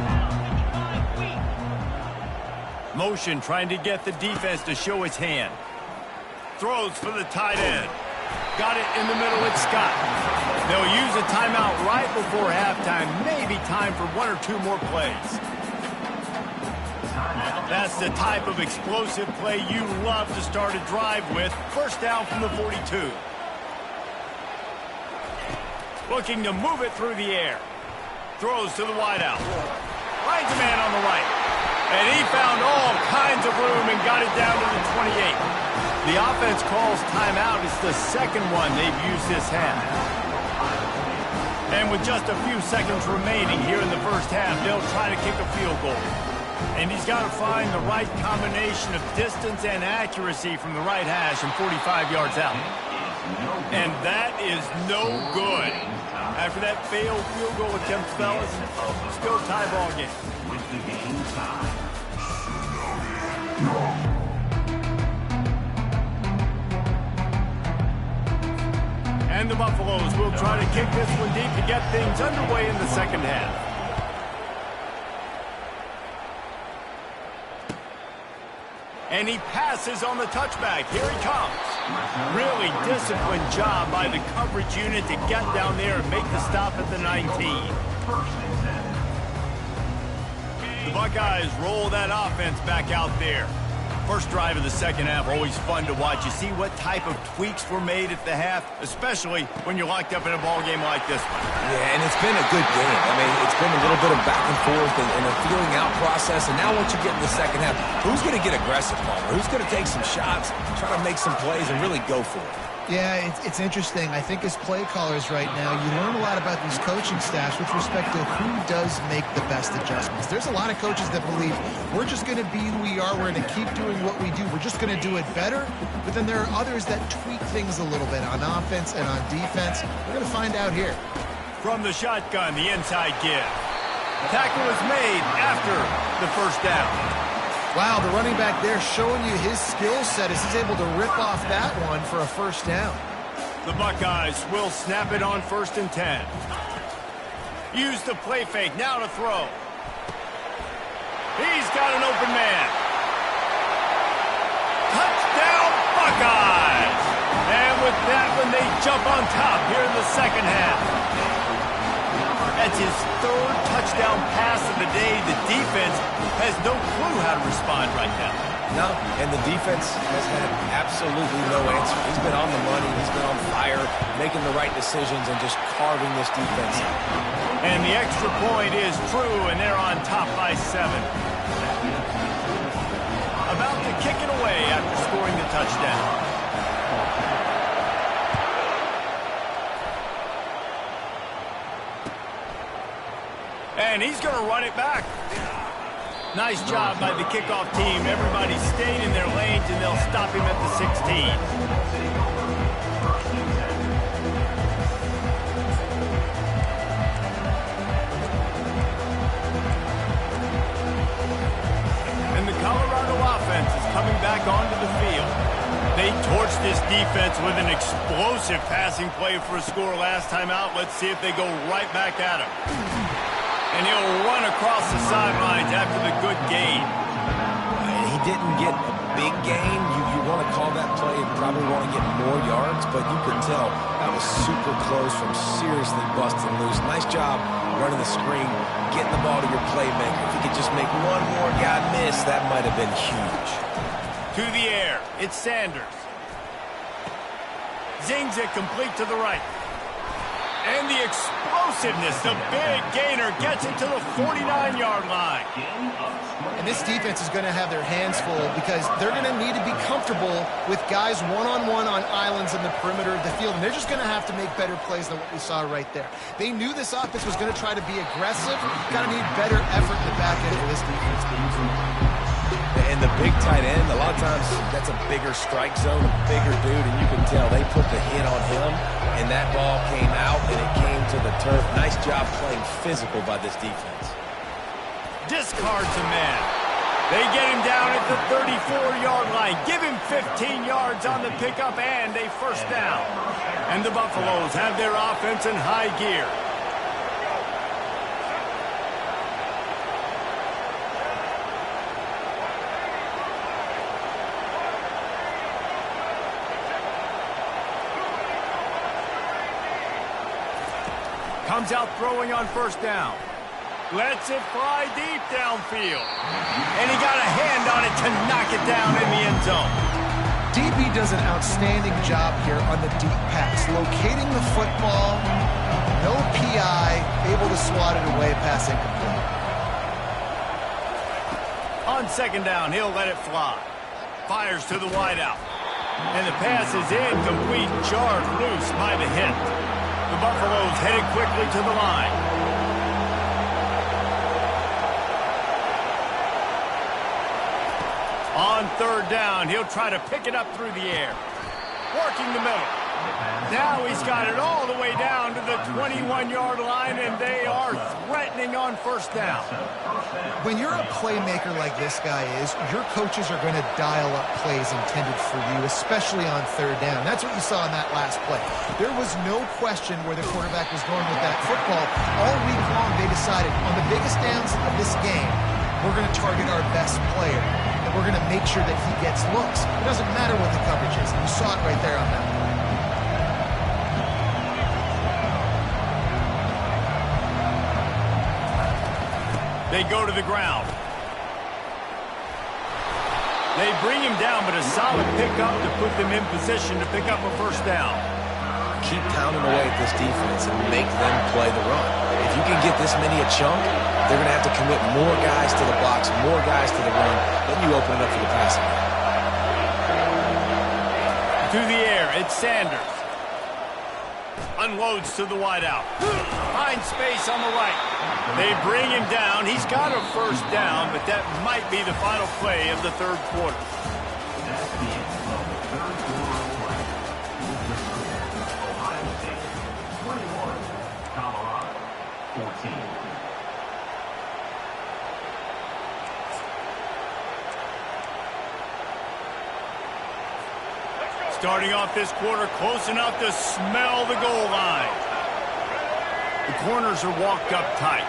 Motion trying to get the defense to show its hand. Throws for the tight end. Got it in the middle with Scott. They'll use a timeout right before halftime. Maybe time for one or two more plays. That's the type of explosive play you love to start a drive with. First down from the 42. Looking to move it through the air. Throws to the wideout. Finds a man on the right. And he found all kinds of room and got it down to the 28. The offense calls timeout. It's the second one they've used this half. And with just a few seconds remaining here in the first half, they'll try to kick a field goal. And he's got to find the right combination of distance and accuracy from the right hash and 45 yards out. And that is no good. After that failed field goal attempt, fellas, still tie ball game. With the game time. And the Buffaloes will try to kick this one deep to get things underway in the second half. And he passes on the touchback. Here he comes. Really disciplined job by the coverage unit to get down there and make the stop at the 19. The Buckeyes roll that offense back out there. First drive of the second half, always fun to watch. You see what type of tweaks were made at the half, especially when you're locked up in a ball game like this one. Yeah, and it's been a good game. I mean, it's been a little bit of back and forth and a feeling out process. And now once you get in the second half, who's going to get aggressive, Palmer? Who's going to take some shots, try to make some plays, and really go for it? Yeah, it's interesting. I think as play callers right now, you learn a lot about these coaching staffs with respect to who does make the best adjustments. There's a lot of coaches that believe we're just going to be who we are. We're going to keep doing what we do. We're just going to do it better. But then there are others that tweak things a little bit on offense and on defense. We're going to find out here. From the shotgun, the inside give. Tackle is made after the first down. Wow, the running back there showing you his skill set as he's able to rip off that one for a first down. The Buckeyes will snap it on 1st and 10. Use the play fake, now to throw. He's got an open man. Touchdown, Buckeyes! And with that one, they jump on top here in the second half. That's his third touchdown pass of the day. The defense has no clue how to respond right now. No, and the defense has had absolutely no answer. He's been on the money. He's been on fire, making the right decisions and just carving this defense out. And the extra point is true, and they're on top by 7. About to kick it away after scoring the touchdown. And he's going to run it back. Nice job by the kickoff team. Everybody stayed in their lanes, and they'll stop him at the 16. And the Colorado offense is coming back onto the field. They torched this defense with an explosive passing play for a score last time out. Let's see if they go right back at him. And he'll run across the sidelines after the good gain. He didn't get a big gain. You want to call that play and probably want to get more yards, but you could tell that was super close from seriously busting loose. Nice job running the screen, getting the ball to your playmaker. If he could just make one more guy miss, that might have been huge. To the air, it's Sanders. Zings it complete to the right. And the explosiveness, the big gainer gets it to the 49-yard line. And this defense is going to have their hands full because they're going to need to be comfortable with guys one-on-one on islands in the perimeter of the field. And they're just going to have to make better plays than what we saw right there. They knew this offense was going to try to be aggressive. Got to need better effort in the back end for this defense. And the big tight end, a lot of times that's a bigger strike zone, a bigger dude, and you can tell they put the hit on him, and that ball came out, and it came to the turf. Nice job playing physical by this defense. Discards a man. They get him down at the 34-yard line. Give him 15 yards on the pickup and a first down. And the Buffaloes have their offense in high gear. Comes out throwing on first down. Lets it fly deep downfield. And he got a hand on it to knock it down in the end zone. DB does an outstanding job here on the deep pass. Locating the football, no PI, able to swat it away, pass incomplete. On second down, he'll let it fly. Fires to the wideout. And the pass is incomplete, jarred loose by the hit. The Buffaloes headed quickly to the line. On third down, he'll try to pick it up through the air. Working the middle. Now he's got it all the way down to the 21-yard line, and they are threatening on first down. When you're a playmaker like this guy is, your coaches are going to dial up plays intended for you, especially on third down. That's what you saw in that last play. There was no question where the quarterback was going with that football. All week long, they decided on the biggest downs of this game, we're going to target our best player, and we're going to make sure that he gets looks. It doesn't matter what the coverage is. You saw it right there on that one. They go to the ground. They bring him down, but a solid pickup to put them in position to pick up a first down. Keep pounding away at this defense and make them play the run. If you can get this many a chunk, they're going to have to commit more guys to the box, more guys to the run. Then you open it up for the passing game. To the air, it's Sanders. Unloads to the wideout. Finds space on the right. They bring him down. He's got a first down, but that might be the final play of the third quarter. That's the end of the third quarter play. Ohio State 21, Colorado 14. Starting off this quarter close enough to smell the goal line. The corners are walked up tight.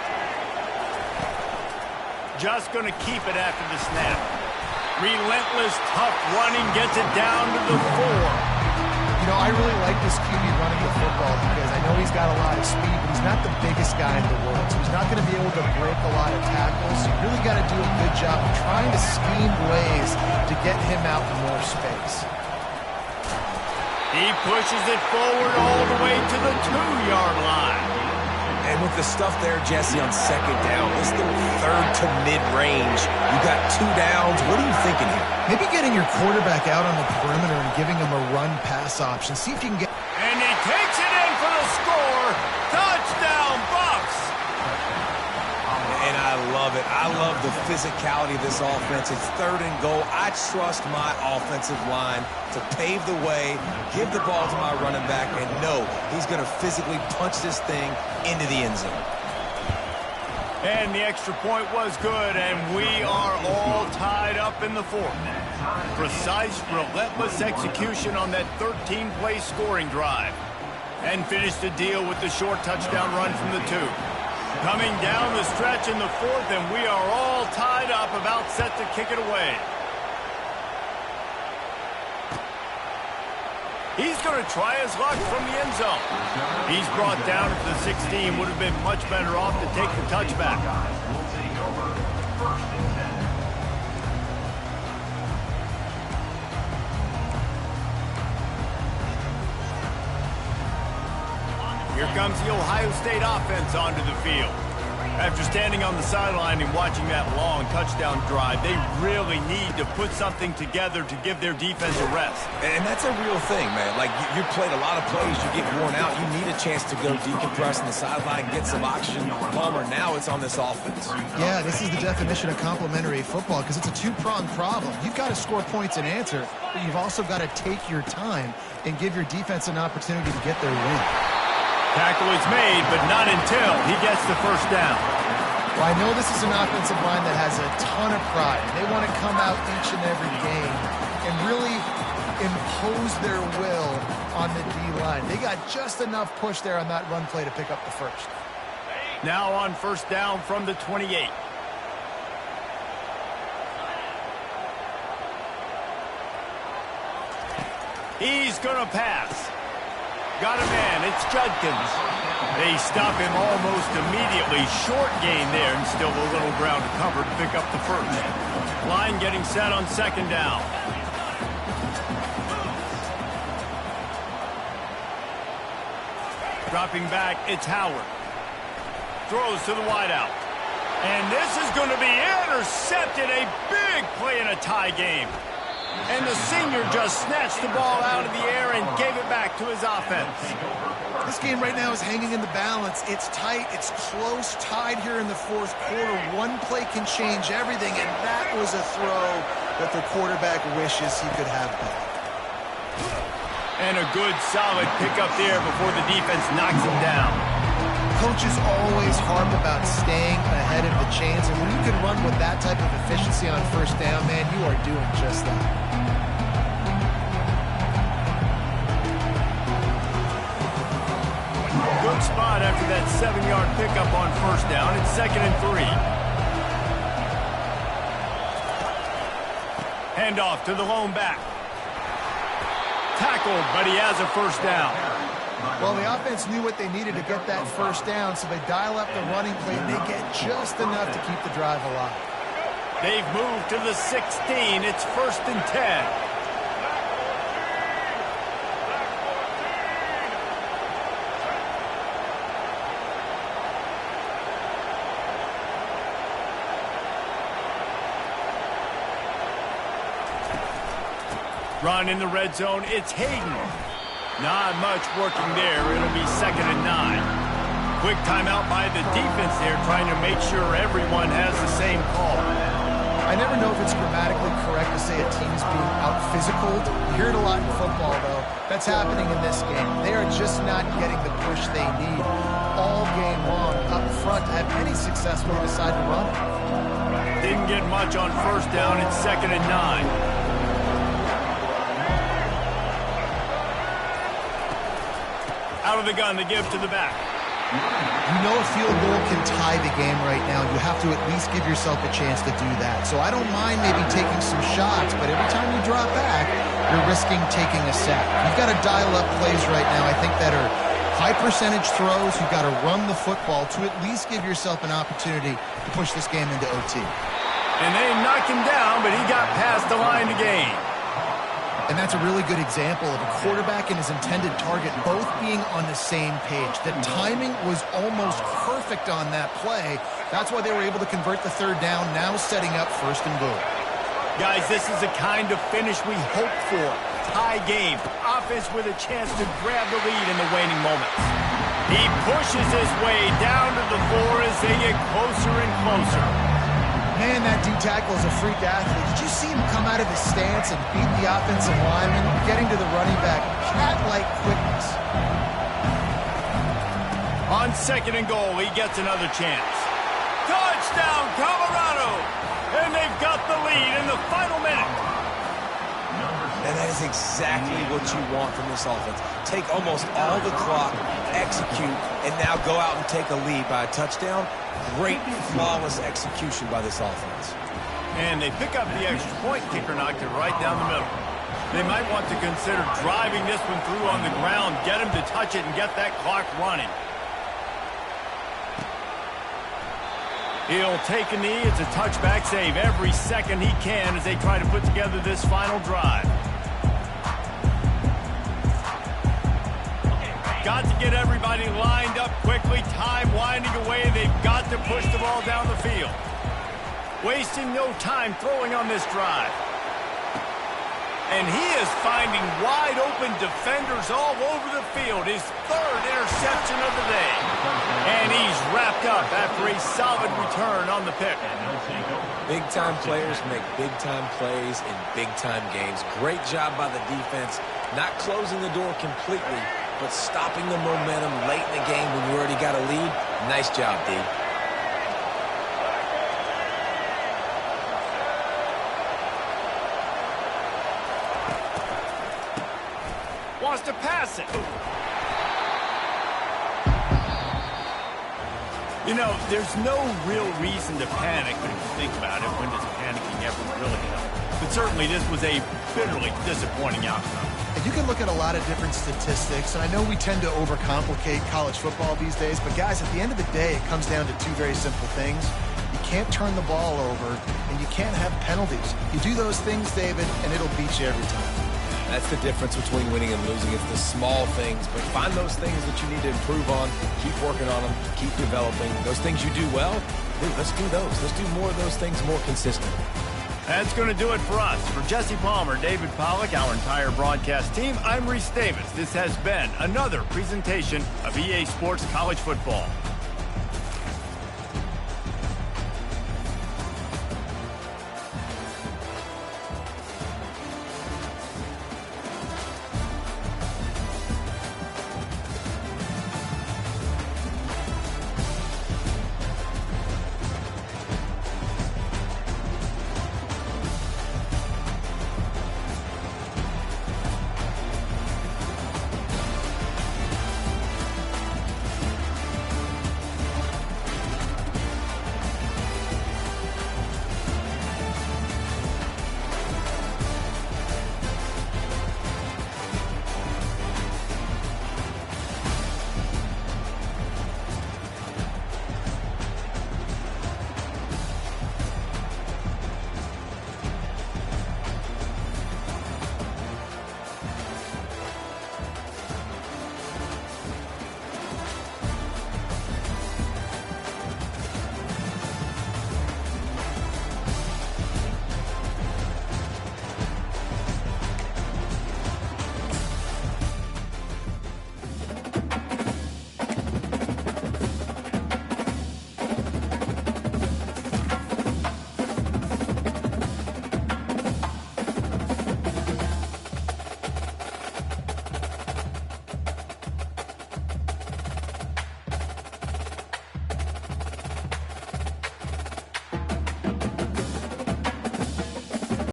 Just going to keep it after the snap. Relentless, tough running gets it down to the 4. You know, I really like this QB running the football because I know he's got a lot of speed, but he's not the biggest guy in the world. So he's not going to be able to break a lot of tackles. So you really got to do a good job of trying to scheme ways to get him out in more space. He pushes it forward all the way to the 2-yard line. And with the stuff there, Jesse, on second down, it's the third to mid-range. You got 2 downs. What are you thinking here? Maybe getting your quarterback out on the perimeter and giving him a run-pass option. See if you can get... And he takes it in for the score. Touchdown, Bucks! And I love it. I love the physicality of this offense. It's third and goal. I trust my offensive line to pave the way, give the ball to my running back, and know he's going to physically punch this thing into the end zone. And the extra point was good, and we are all tied up in the fourth. Precise, relentless execution on that 13-play scoring drive. And finished the deal with the short touchdown run from the 2. Coming down the stretch in the fourth, and we are all tied up, about set to kick it away. He's going to try his luck from the end zone. He's brought down at the 16. Would have been much better off to take the touchback. Will take over 1st and 10. Here comes the Ohio State offense onto the field. After standing on the sideline and watching that long touchdown drive, they really need to put something together to give their defense a rest. And that's a real thing, man. Like, you played a lot of plays, you get worn out, you need a chance to go decompress on the sideline, get some oxygen. Palmer, now it's on this offense. Yeah, this is the definition of complementary football because it's a two-pronged problem. You've got to score points and answer, but you've also got to take your time and give your defense an opportunity to get their win. Tackle is made, but not until he gets the first down. Well, I know this is an offensive line that has a ton of pride. They want to come out each and every game and really impose their will on the D-line. They got just enough push there on that run play to pick up the first. Now on first down from the 28. He's going to pass. Got a man, it's Judkins. They stop him almost immediately. Short gain there, and still a little ground to cover to pick up the first. Line getting set on second down. Dropping back, it's Howard. Throws to the wideout. And this is going to be intercepted. A big play in a tie game. And the senior just snatched the ball out of the air and gave it back to his offense. This game right now is hanging in the balance. It's tight, it's close, tied here in the fourth quarter. One play can change everything, and that was a throw that the quarterback wishes he could have back. And a good, solid pickup there before the defense knocks him down. Coaches always harp about staying ahead of the chains, and when you can run with that type of efficiency on first down, man, you are doing just that. Good spot after that 7-yard pickup on first down. It's 2nd and 3. Handoff to the lone back. Tackled, but he has a first down. Well, the offense knew what they needed to get that first down, so they dial up the running play, and they get just enough to keep the drive alive. They've moved to the 16. It's 1st and 10. Run in the red zone. It's Hayden. Not much working there. It'll be 2nd and 9. Quick timeout by the defense there, trying to make sure everyone has the same call. I never know if it's grammatically correct to say a team's being out-physicaled. You hear it a lot in football, though. That's happening in this game. They are just not getting the push they need all game long up front to have any success when they decide to run. Didn't get much on first down. It's 2nd and 9. Out of the gun to give to the back. You know a field goal can tie the game right now. You have to at least give yourself a chance to do that. So I don't mind maybe taking some shots, but every time you drop back, you're risking taking a sack. You've got to dial up plays right now, I think, that are high percentage throws. You've got to run the football to at least give yourself an opportunity to push this game into OT. And they knocked him down, but he got past the line to gain. And that's a really good example of a quarterback and his intended target both being on the same page. The timing was almost perfect on that play. That's why they were able to convert the third down, now setting up 1st and goal. Guys, this is the kind of finish we hope for. Tie game. Offense with a chance to grab the lead in the waning moments. He pushes his way down to the 4 as they get closer and closer. Man, that D-tackle is a freak athlete. Did you see him come out of his stance and beat the offensive lineman, getting to the running back? Cat-like quickness. On 2nd and goal, he gets another chance. Touchdown, Colorado! And they've got the lead in the final minute. And that is exactly what you want from this offense. Take almost all the clock, execute, and now go out and take a lead by a touchdown. Great, flawless execution by this offense. And they pick up the extra point. Kicker knocked it right down the middle. They might want to consider driving this one through on the ground, get him to touch it and get that clock running. He'll take a knee. It's a touchback save every second he can as they try to put together this final drive. Got to get everybody lined up quickly. Time winding away. They've got to push the ball down the field. Wasting no time throwing on this drive. And he is finding wide-open defenders all over the field. His third interception of the day. And he's wrapped up after a solid return on the pick. Big-time players make big-time plays in big-time games. Great job by the defense, not closing the door completely, but stopping the momentum late in the game when you already got a lead. Nice job, D. Wants to pass it. You know, there's no real reason to panic, but if you think about it, when does panicking ever really help? But certainly this was a bitterly disappointing outcome. And you can look at a lot of different statistics, and I know we tend to overcomplicate college football these days, but guys, at the end of the day, it comes down to two very simple things. You can't turn the ball over, and you can't have penalties. You do those things, David, and it'll beat you every time. That's the difference between winning and losing. It's the small things, but find those things that you need to improve on. Keep working on them. Keep developing. Those things you do well, dude, let's do those. Let's do more of those things more consistently. That's going to do it for us. For Jesse Palmer, David Pollack, our entire broadcast team, I'm Reese Davis. This has been another presentation of EA Sports College Football.